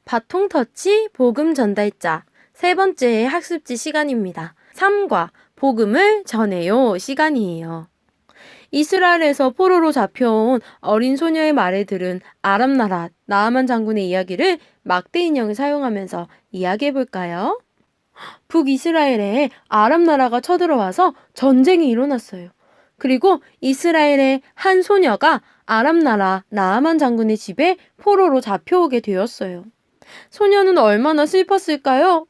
바통터치 복음 전달자 세 번째 학습지 시간입니다. 3과 복음을 전해요 시간이에요. 이스라엘에서 포로로 잡혀온 어린 소녀의 말을 들은 아람 나라 나아만 장군의 이야기를 막대 인형을 사용하면서 이야기해 볼까요? 북이스라엘에 아람 나라가 쳐들어와서 전쟁이 일어났어요. 그리고 이스라엘의 한 소녀가 아람 나라 나아만 장군의 집에 포로로 잡혀오게 되었어요. 소녀는 얼마나 슬펐을까요?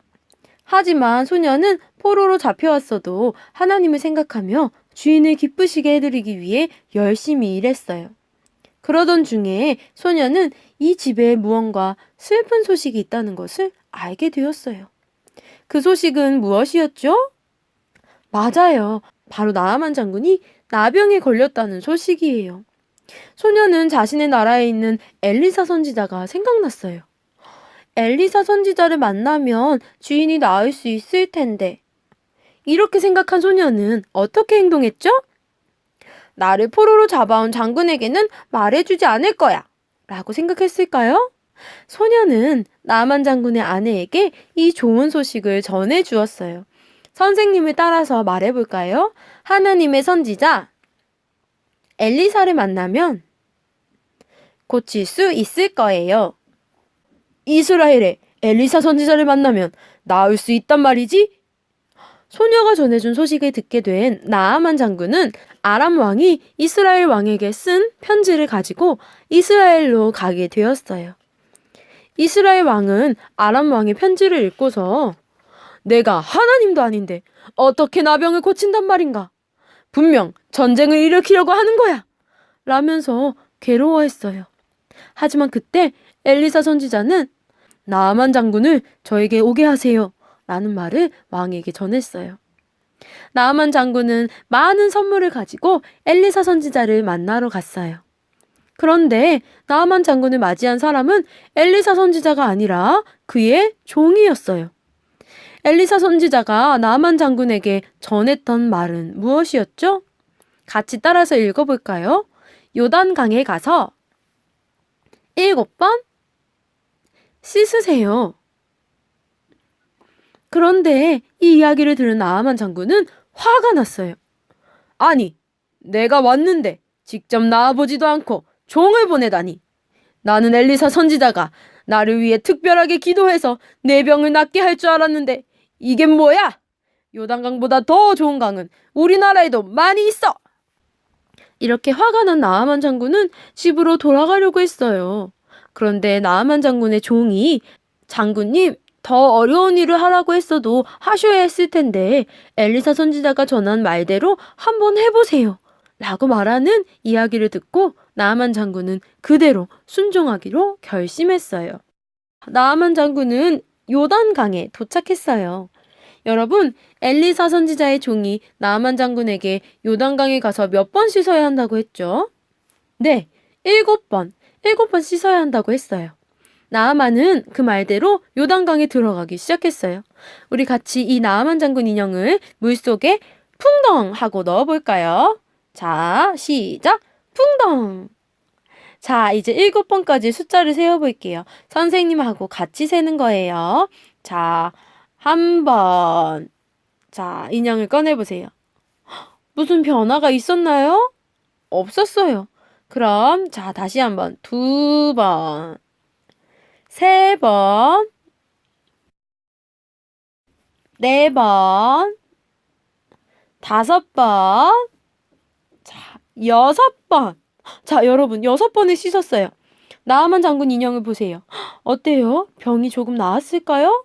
하지만 소녀는 포로로 잡혀왔어도 하나님을 생각하며 주인을 기쁘시게 해드리기 위해 열심히 일했어요. 그러던 중에 소녀는 이 집에 무언가 슬픈 소식이 있다는 것을 알게 되었어요. 그 소식은 무엇이었죠? 맞아요. 바로 나아만 장군이 나병에 걸렸다는 소식이에요. 소녀는 자신의 나라에 있는 엘리사 선지자가 생각났어요. 엘리사 선지자를 만나면 주인이 나을 수 있을 텐데. 이렇게 생각한 소녀는 어떻게 행동했죠? 나를 포로로 잡아온 장군에게는 말해주지 않을 거야 라고 생각했을까요? 소녀는 나아만 장군의 아내에게 이 좋은 소식을 전해주었어요. 선생님을 따라서 말해볼까요? 하나님의 선지자 엘리사를 만나면 고칠 수 있을 거예요. 이스라엘에 엘리사 선지자를 만나면 나을 수 있단 말이지? 소녀가 전해준 소식을 듣게 된 나아만 장군은 아람 왕이 이스라엘 왕에게 쓴 편지를 가지고 이스라엘로 가게 되었어요. 이스라엘 왕은 아람 왕의 편지를 읽고서 내가 하나님도 아닌데 어떻게 나병을 고친단 말인가? 분명 전쟁을 일으키려고 하는 거야! 라면서 괴로워했어요. 하지만 그때 엘리사 선지자는 나아만 장군을 저에게 오게 하세요 라는 말을 왕에게 전했어요. 나아만 장군은 많은 선물을 가지고 엘리사 선지자를 만나러 갔어요. 그런데 나아만 장군을 맞이한 사람은 엘리사 선지자가 아니라 그의 종이었어요. 엘리사 선지자가 나아만 장군에게 전했던 말은 무엇이었죠? 같이 따라서 읽어볼까요? 요단강에 가서 7번 씻으세요. 그런데 이 이야기를 들은 나아만 장군은 화가 났어요. 아니, 내가 왔는데 직접 나와보지도 않고 종을 보내다니. 나는 엘리사 선지자가 나를 위해 특별하게 기도해서 내 병을 낫게 할 줄 알았는데 이게 뭐야? 요단강보다 더 좋은 강은 우리나라에도 많이 있어. 이렇게 화가 난 나아만 장군은 집으로 돌아가려고 했어요. 그런데 나아만 장군의 종이 장군님 더 어려운 일을 하라고 했어도 하셔야 했을 텐데 엘리사 선지자가 전한 말대로 한번 해보세요 라고 말하는 이야기를 듣고 나아만 장군은 그대로 순종하기로 결심했어요. 나아만 장군은 요단강에 도착했어요. 여러분, 엘리사 선지자의 종이 나아만 장군에게 요단강에 가서 몇 번 씻어야 한다고 했죠? 네, 7번 씻어야 한다고 했어요. 나아만은 그 말대로 요단강에 들어가기 시작했어요. 우리 같이 이 나아만 장군 인형을 물속에 풍덩 하고 넣어볼까요? 자, 시작! 풍덩! 자, 이제 7번까지 숫자를 세어볼게요. 선생님하고 같이 세는 거예요. 자, 1번. 자, 인형을 꺼내보세요. 무슨 변화가 있었나요? 없었어요. 그럼 자, 다시 한번 2번. 3번, 4번, 5번, 자, 6번. 자, 여러분, 6번을 씻었어요. 나아만 장군 인형을 보세요. 어때요? 병이 조금 나았을까요?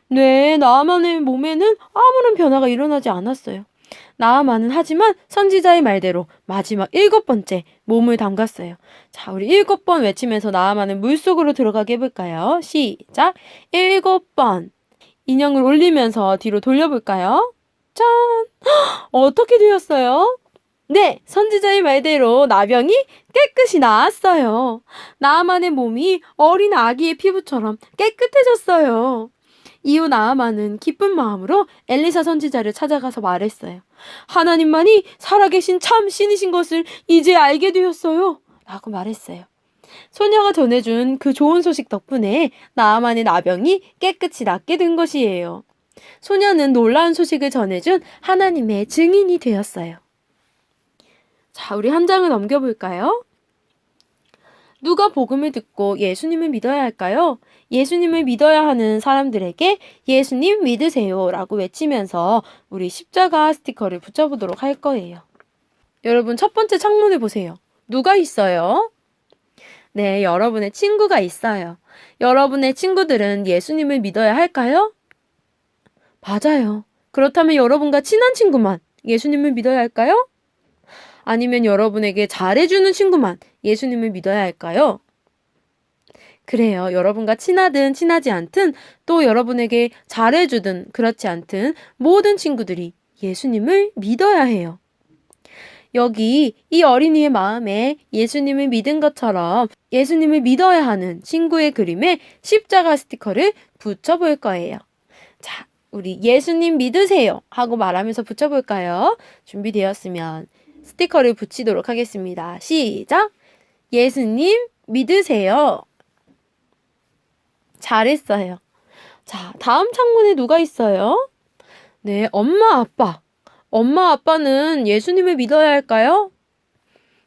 네, 나아만의 몸에는 아무런 변화가 일어나지 않았어요. 나아만은 하지만 선지자의 말대로 마지막 7번째 몸을 담갔어요. 자, 우리 7번 외치면서 나아만은 물속으로 들어가게 해볼까요? 시작! 7번. 인형을 올리면서 뒤로 돌려볼까요? 짠! 어떻게 되었어요? 네, 선지자의 말대로 나병이 깨끗이 나았어요. 나아만의 몸이 어린 아기의 피부처럼 깨끗해졌어요. 이후 나아만은 기쁜 마음으로 엘리사 선지자를 찾아가서 말했어요. 하나님만이 살아계신 참 신이신 것을 이제 알게 되었어요. 라고 말했어요. 소녀가 전해준 그 좋은 소식 덕분에 나아만의 나병이 깨끗이 낫게 된 것이에요. 소녀는 놀라운 소식을 전해준 하나님의 증인이 되었어요. 자, 우리 한 장을 넘겨볼까요? 누가 복음을 듣고 예수님을 믿어야 할까요? 예수님을 믿어야 하는 사람들에게 예수님 믿으세요 라고 외치면서 우리 십자가 스티커를 붙여보도록 할 거예요. 여러분, 첫 번째 창문을 보세요. 누가 있어요? 네, 여러분의 친구가 있어요. 여러분의 친구들은 예수님을 믿어야 할까요? 맞아요. 그렇다면 여러분과 친한 친구만 예수님을 믿어야 할까요? 아니면 여러분에게 잘해주는 친구만 예수님을 믿어야 할까요? 그래요. 여러분과 친하든 친하지 않든 또 여러분에게 잘해주든 그렇지 않든 모든 친구들이 예수님을 믿어야 해요. 여기 이 어린이의 마음에 예수님을 믿은 것처럼 예수님을 믿어야 하는 친구의 그림에 십자가 스티커를 붙여볼 거예요. 자, 우리 예수님 믿으세요 하고 말하면서 붙여볼까요? 준비되었으면 스티커를 붙이도록 하겠습니다. 시작! 예수님 믿으세요. 잘했어요. 자, 다음 창문에 누가 있어요? 네, 엄마, 아빠. 엄마, 아빠는 예수님을 믿어야 할까요?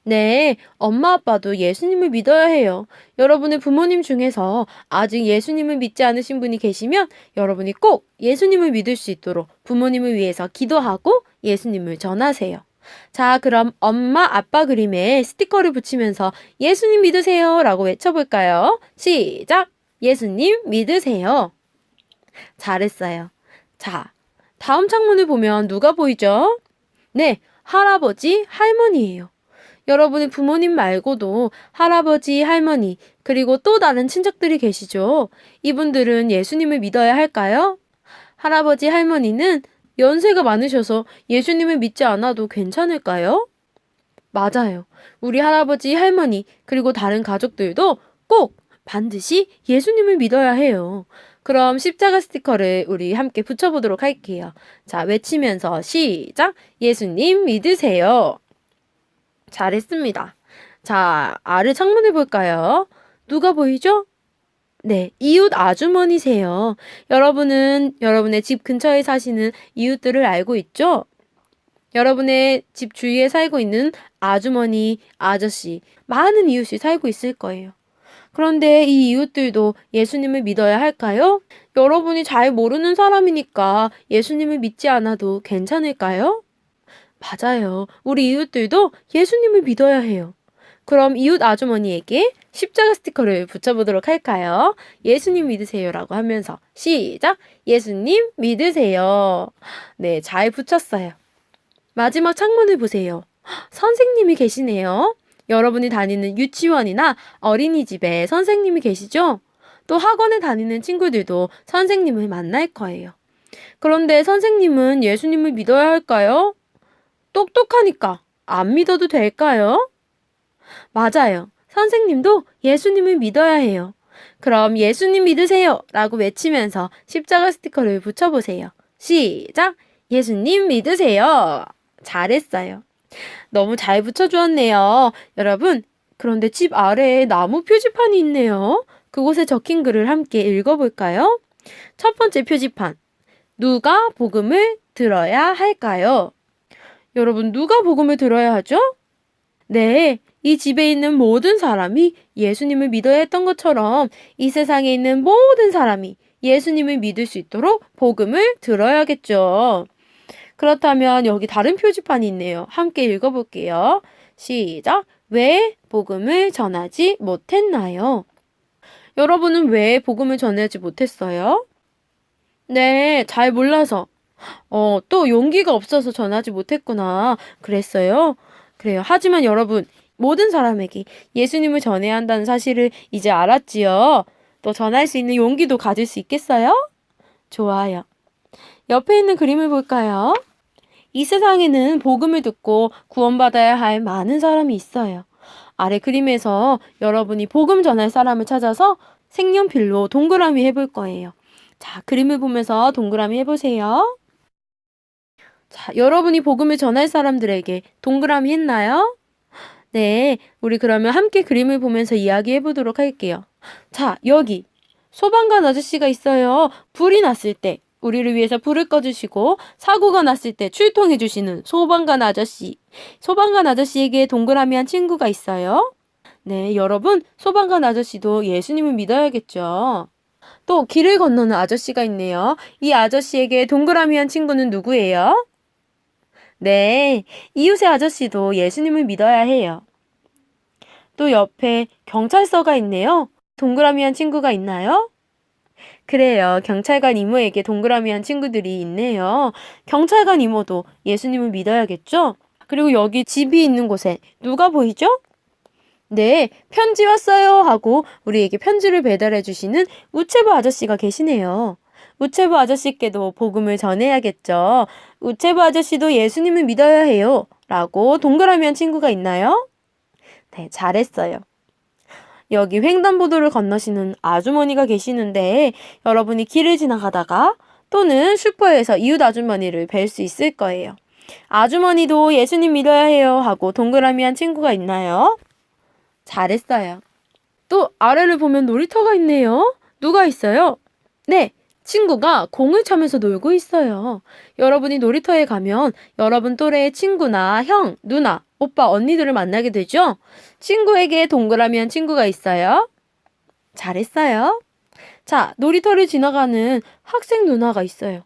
네, 엄마, 아빠도 예수님을 믿어야 해요. 여러분의 부모님 중에서 아직 예수님을 믿지 않으신 분이 계시면 여러분이 꼭 예수님을 믿을 수 있도록 부모님을 위해서 기도하고 예수님을 전하세요. 자, 그럼 엄마, 아빠 그림에 스티커를 붙이면서 예수님 믿으세요 라고 외쳐볼까요? 시작! 예수님 믿으세요. 잘했어요. 자, 다음 창문을 보면 누가 보이죠? 네, 할아버지, 할머니예요. 여러분의 부모님 말고도 할아버지, 할머니, 그리고 또 다른 친척들이 계시죠? 이분들은 예수님을 믿어야 할까요? 할아버지, 할머니는 연세가 많으셔서 예수님을 믿지 않아도 괜찮을까요? 맞아요. 우리 할아버지, 할머니, 그리고 다른 가족들도 꼭 반드시 예수님을 믿어야 해요. 그럼 십자가 스티커를 우리 함께 붙여보도록 할게요. 자, 외치면서 시작! 예수님 믿으세요. 잘했습니다. 자, 아래 창문을 볼까요? 누가 보이죠? 네, 이웃 아주머니세요. 여러분은 여러분의 집 근처에 사시는 이웃들을 알고 있죠? 여러분의 집 주위에 살고 있는 아주머니, 아저씨, 많은 이웃이 살고 있을 거예요. 그런데 이 이웃들도 예수님을 믿어야 할까요? 여러분이 잘 모르는 사람이니까 예수님을 믿지 않아도 괜찮을까요? 맞아요. 우리 이웃들도 예수님을 믿어야 해요. 그럼 이웃 아주머니에게 십자가 스티커를 붙여보도록 할까요? 예수님 믿으세요라고 하면서 시작! 예수님 믿으세요. 네, 잘 붙였어요. 마지막 창문을 보세요. 선생님이 계시네요. 여러분이 다니는 유치원이나 어린이집에 선생님이 계시죠? 또 학원에 다니는 친구들도 선생님을 만날 거예요. 그런데 선생님은 예수님을 믿어야 할까요? 똑똑하니까 안 믿어도 될까요? 맞아요. 선생님도 예수님을 믿어야 해요. 그럼 예수님 믿으세요 라고 외치면서 십자가 스티커를 붙여보세요. 시작! 예수님 믿으세요. 잘했어요. 너무 잘 붙여주었네요. 여러분, 그런데 집 아래에 나무 표지판이 있네요. 그곳에 적힌 글을 함께 읽어볼까요? 첫 번째 표지판. 누가 복음을 들어야 할까요? 여러분, 누가 복음을 들어야 하죠? 네, 이 집에 있는 모든 사람이 예수님을 믿어야 했던 것처럼 이 세상에 있는 모든 사람이 예수님을 믿을 수 있도록 복음을 들어야겠죠. 그렇다면 여기 다른 표지판이 있네요. 함께 읽어볼게요. 시작! 왜 복음을 전하지 못했나요? 여러분은 왜 복음을 전하지 못했어요? 네, 잘 몰라서. 또 용기가 없어서 전하지 못했구나. 그랬어요? 그래요. 하지만 여러분, 모든 사람에게 예수님을 전해야 한다는 사실을 이제 알았지요. 또 전할 수 있는 용기도 가질 수 있겠어요? 좋아요. 옆에 있는 그림을 볼까요? 이 세상에는 복음을 듣고 구원받아야 할 많은 사람이 있어요. 아래 그림에서 여러분이 복음 전할 사람을 찾아서 색연필로 동그라미 해볼 거예요. 자, 그림을 보면서 동그라미 해보세요. 자, 여러분이 복음을 전할 사람들에게 동그라미 했나요? 네, 우리 그러면 함께 그림을 보면서 이야기해 보도록 할게요. 자, 여기 소방관 아저씨가 있어요. 불이 났을 때 우리를 위해서 불을 꺼주시고 사고가 났을 때 출동해주시는 소방관 아저씨. 소방관 아저씨에게 동그라미 한 친구가 있어요. 네, 여러분, 소방관 아저씨도 예수님을 믿어야겠죠. 또 길을 건너는 아저씨가 있네요. 이 아저씨에게 동그라미 한 친구는 누구예요? 네, 이웃의 아저씨도 예수님을 믿어야 해요. 또 옆에 경찰서가 있네요. 동그라미 한 친구가 있나요? 그래요. 경찰관 이모에게 동그라미 한 친구들이 있네요. 경찰관 이모도 예수님을 믿어야겠죠? 그리고 여기 집이 있는 곳에 누가 보이죠? 네, 편지 왔어요 하고 우리에게 편지를 배달해 주시는 우체부 아저씨가 계시네요. 우체부 아저씨께도 복음을 전해야겠죠. 우체부 아저씨도 예수님을 믿어야 해요. 라고 동그라미 한 친구가 있나요? 네, 잘했어요. 여기 횡단보도를 건너시는 아주머니가 계시는데 여러분이 길을 지나가다가 또는 슈퍼에서 이웃 아주머니를 뵐 수 있을 거예요. 아주머니도 예수님 믿어야 해요 하고 동그라미 한 친구가 있나요? 잘했어요. 또 아래를 보면 놀이터가 있네요. 누가 있어요? 네, 친구가 공을 차면서 놀고 있어요. 여러분이 놀이터에 가면 여러분 또래의 친구나 형, 누나, 오빠, 언니들을 만나게 되죠? 친구에게 동그라미 한 친구가 있어요. 잘했어요. 자, 놀이터를 지나가는 학생 누나가 있어요.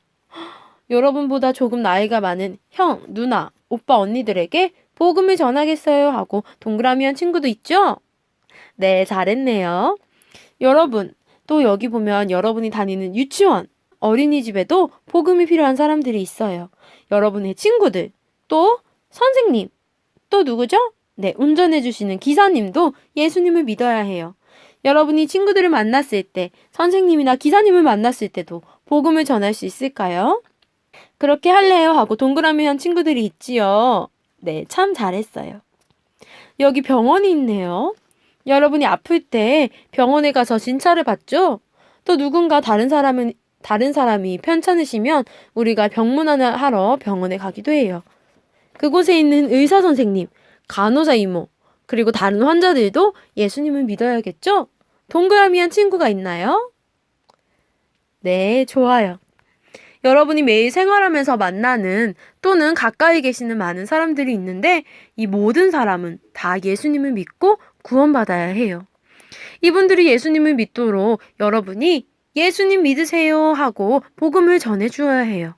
여러분보다 조금 나이가 많은 형, 누나, 오빠, 언니들에게 복음을 전하겠어요 하고 동그라미 한 친구도 있죠? 네, 잘했네요. 여러분, 또 여기 보면 여러분이 다니는 유치원, 어린이집에도 복음이 필요한 사람들이 있어요. 여러분의 친구들, 또 선생님, 또 누구죠? 네, 운전해주시는 기사님도 예수님을 믿어야 해요. 여러분이 친구들을 만났을 때, 선생님이나 기사님을 만났을 때도 복음을 전할 수 있을까요? 그렇게 할래요 하고 동그라미 한 친구들이 있지요. 네, 참 잘했어요. 여기 병원이 있네요. 여러분이 아플 때 병원에 가서 진찰을 받죠? 또 누군가 다른 사람이 편찮으시면 우리가 병문안을 하러 병원에 가기도 해요. 그곳에 있는 의사 선생님, 간호사 이모, 그리고 다른 환자들도 예수님을 믿어야겠죠? 동그라미 한 친구가 있나요? 네, 좋아요. 여러분이 매일 생활하면서 만나는 또는 가까이 계시는 많은 사람들이 있는데 이 모든 사람은 다 예수님을 믿고 구원받아야 해요. 이분들이 예수님을 믿도록 여러분이 예수님 믿으세요 하고 복음을 전해 주어야 해요.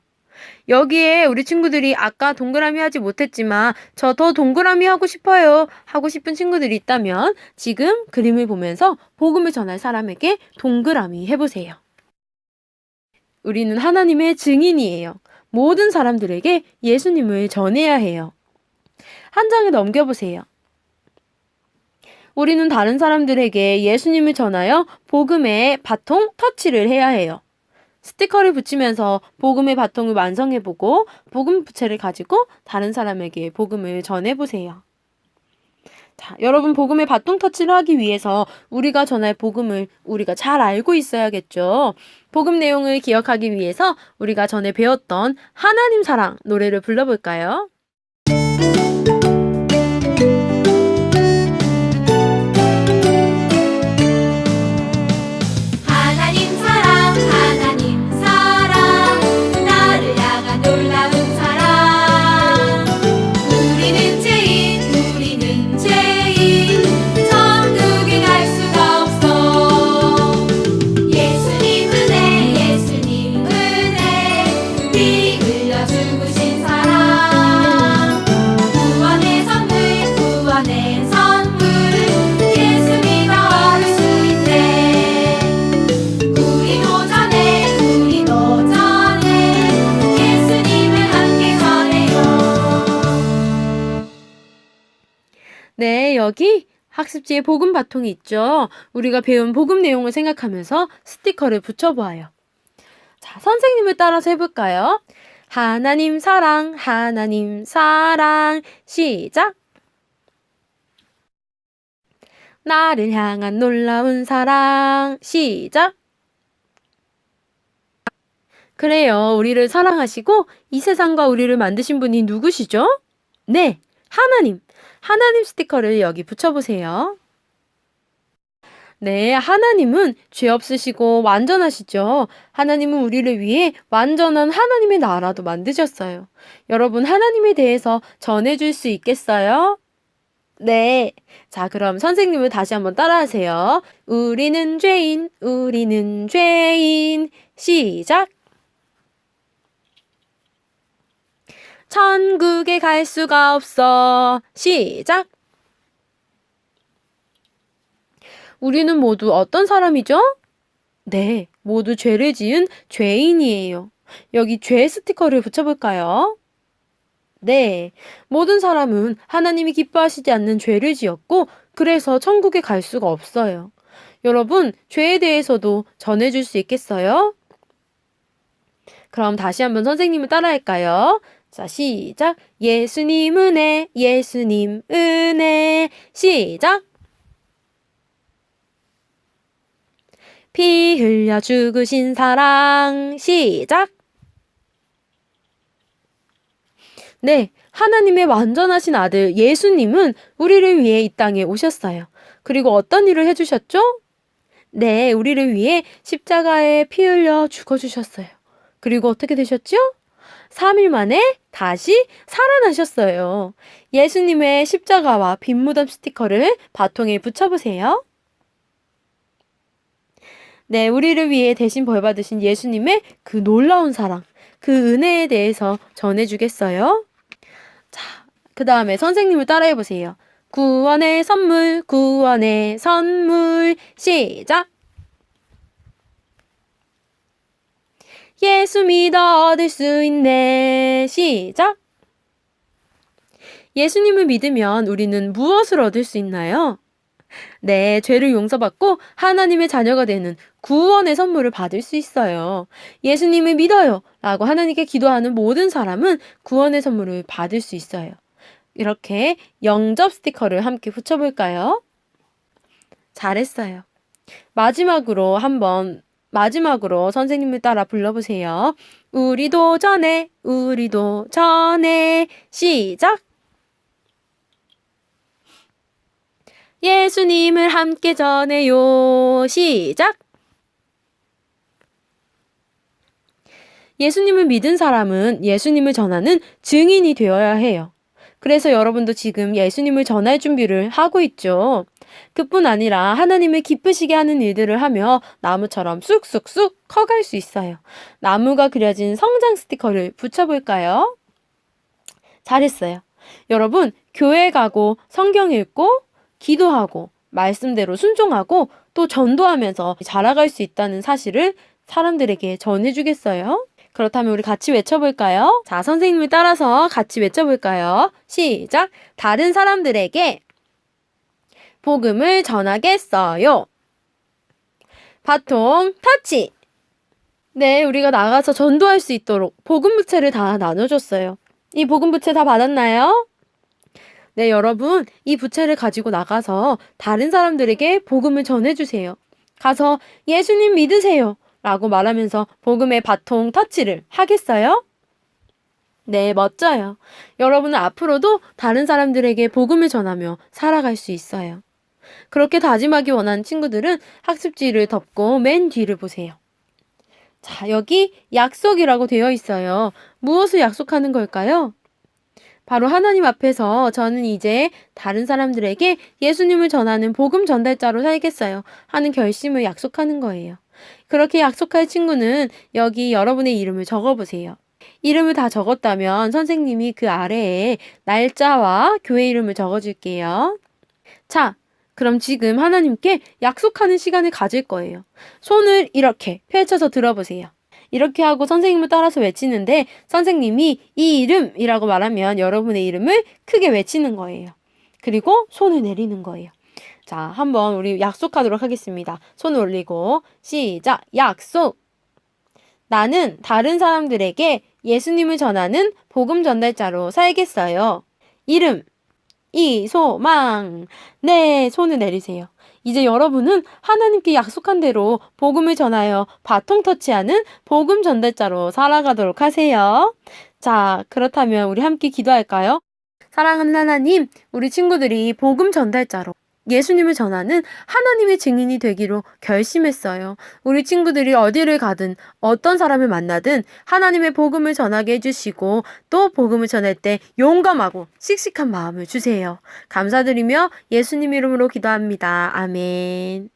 여기에 우리 친구들이 아까 동그라미 하지 못했지만 저 더 동그라미 하고 싶어요 하고 싶은 친구들이 있다면 지금 그림을 보면서 복음을 전할 사람에게 동그라미 해보세요. 우리는 하나님의 증인이에요. 모든 사람들에게 예수님을 전해야 해요. 한 장에 넘겨보세요. 우리는 다른 사람들에게 예수님을 전하여 복음의 바통 터치를 해야 해요. 스티커를 붙이면서 복음의 바통을 완성해보고 복음 부채를 가지고 다른 사람에게 복음을 전해보세요. 자, 여러분 복음의 바통 터치를 하기 위해서 우리가 전할 복음을 우리가 잘 알고 있어야겠죠. 복음 내용을 기억하기 위해서 우리가 전에 배웠던 하나님 사랑 노래를 불러볼까요? 네, 여기 학습지에 복음 바통이 있죠. 우리가 배운 복음 내용을 생각하면서 스티커를 붙여보아요. 자, 선생님을 따라서 해볼까요? 하나님 사랑, 하나님 사랑, 시작! 나를 향한 놀라운 사랑, 시작! 그래요, 우리를 사랑하시고 이 세상과 우리를 만드신 분이 누구시죠? 네, 하나님. 하나님 스티커를 여기 붙여보세요. 네, 하나님은 죄 없으시고 완전하시죠. 하나님은 우리를 위해 완전한 하나님의 나라도 만드셨어요. 여러분, 하나님에 대해서 전해줄 수 있겠어요? 네. 자, 그럼 선생님을 다시 한번 따라하세요. 우리는 죄인, 우리는 죄인. 시작. 천국에 갈 수가 없어. 시작. 우리는 모두 어떤 사람이죠? 네, 모두 죄를 지은 죄인이에요. 여기 죄 스티커를 붙여볼까요? 네, 모든 사람은 하나님이 기뻐하시지 않는 죄를 지었고, 그래서 천국에 갈 수가 없어요. 여러분, 죄에 대해서도 전해줄 수 있겠어요? 그럼 다시 한번 선생님을 따라할까요? 자, 시작. 예수님 은혜, 예수님 은혜. 시작. 피 흘려 죽으신 사랑. 시작. 네, 하나님의 완전하신 아들 예수님은 우리를 위해 이 땅에 오셨어요. 그리고 어떤 일을 해주셨죠? 네, 우리를 위해 십자가에 피 흘려 죽어주셨어요. 그리고 어떻게 되셨죠? 3일 만에 다시 살아나셨어요. 예수님의 십자가와 빈무덤 스티커를 바통에 붙여보세요. 네, 우리를 위해 대신 벌 받으신 예수님의 그 놀라운 사랑, 그 은혜에 대해서 전해주겠어요? 자, 그 다음에 선생님을 따라해보세요. 구원의 선물, 구원의 선물. 시작! 예수 믿어 얻을 수 있네. 시작! 예수님을 믿으면 우리는 무엇을 얻을 수 있나요? 네, 죄를 용서받고 하나님의 자녀가 되는 구원의 선물을 받을 수 있어요. 예수님을 믿어요 라고 하나님께 기도하는 모든 사람은 구원의 선물을 받을 수 있어요. 이렇게 영접 스티커를 함께 붙여볼까요? 잘했어요. 마지막으로 선생님을 따라 불러보세요. 우리도 전해, 우리도 전해. 시작! 예수님을 함께 전해요. 시작! 예수님을 믿은 사람은 예수님을 전하는 증인이 되어야 해요. 그래서 여러분도 지금 예수님을 전할 준비를 하고 있죠. 그뿐 아니라 하나님을 기쁘시게 하는 일들을 하며 나무처럼 쑥쑥쑥 커갈 수 있어요. 나무가 그려진 성장 스티커를 붙여볼까요? 잘했어요. 여러분, 교회 가고 성경 읽고 기도하고 말씀대로 순종하고 또 전도하면서 자라갈 수 있다는 사실을 사람들에게 전해주겠어요? 그렇다면 우리 같이 외쳐볼까요? 자, 선생님을 따라서 같이 외쳐볼까요? 시작! 다른 사람들에게 복음을 전하겠어요. 바통 터치! 네, 우리가 나가서 전도할 수 있도록 복음 부채를 다 나눠줬어요. 이 복음 부채 다 받았나요? 네, 여러분, 이 부채를 가지고 나가서 다른 사람들에게 복음을 전해주세요. 가서 예수님 믿으세요 라고 말하면서 복음의 바통 터치를 하겠어요? 네, 멋져요. 여러분은 앞으로도 다른 사람들에게 복음을 전하며 살아갈 수 있어요. 그렇게 다짐하기 원하는 친구들은 학습지를 덮고 맨 뒤를 보세요. 자, 여기 약속이라고 되어 있어요. 무엇을 약속하는 걸까요? 바로 하나님 앞에서 저는 이제 다른 사람들에게 예수님을 전하는 복음 전달자로 살겠어요 하는 결심을 약속하는 거예요. 그렇게 약속할 친구는 여기 여러분의 이름을 적어보세요. 이름을 다 적었다면 선생님이 그 아래에 날짜와 교회 이름을 적어줄게요. 자, 그럼 지금 하나님께 약속하는 시간을 가질 거예요. 손을 이렇게 펼쳐서 들어보세요. 이렇게 하고 선생님을 따라서 외치는데 선생님이 이 이름이라고 말하면 여러분의 이름을 크게 외치는 거예요. 그리고 손을 내리는 거예요. 자, 한번 우리 약속하도록 하겠습니다. 손을 올리고 시작! 약속! 나는 다른 사람들에게 예수님을 전하는 복음 전달자로 살겠어요. 이름! 이소망! 네, 손을 내리세요. 이제 여러분은 하나님께 약속한 대로 복음을 전하여 바통 터치하는 복음 전달자로 살아가도록 하세요. 자, 그렇다면 우리 함께 기도할까요? 사랑하는 하나님, 우리 친구들이 복음 전달자로 예수님을 전하는 하나님의 증인이 되기로 결심했어요. 우리 친구들이 어디를 가든 어떤 사람을 만나든 하나님의 복음을 전하게 해주시고 또 복음을 전할 때 용감하고 씩씩한 마음을 주세요. 감사드리며 예수님 이름으로 기도합니다. 아멘.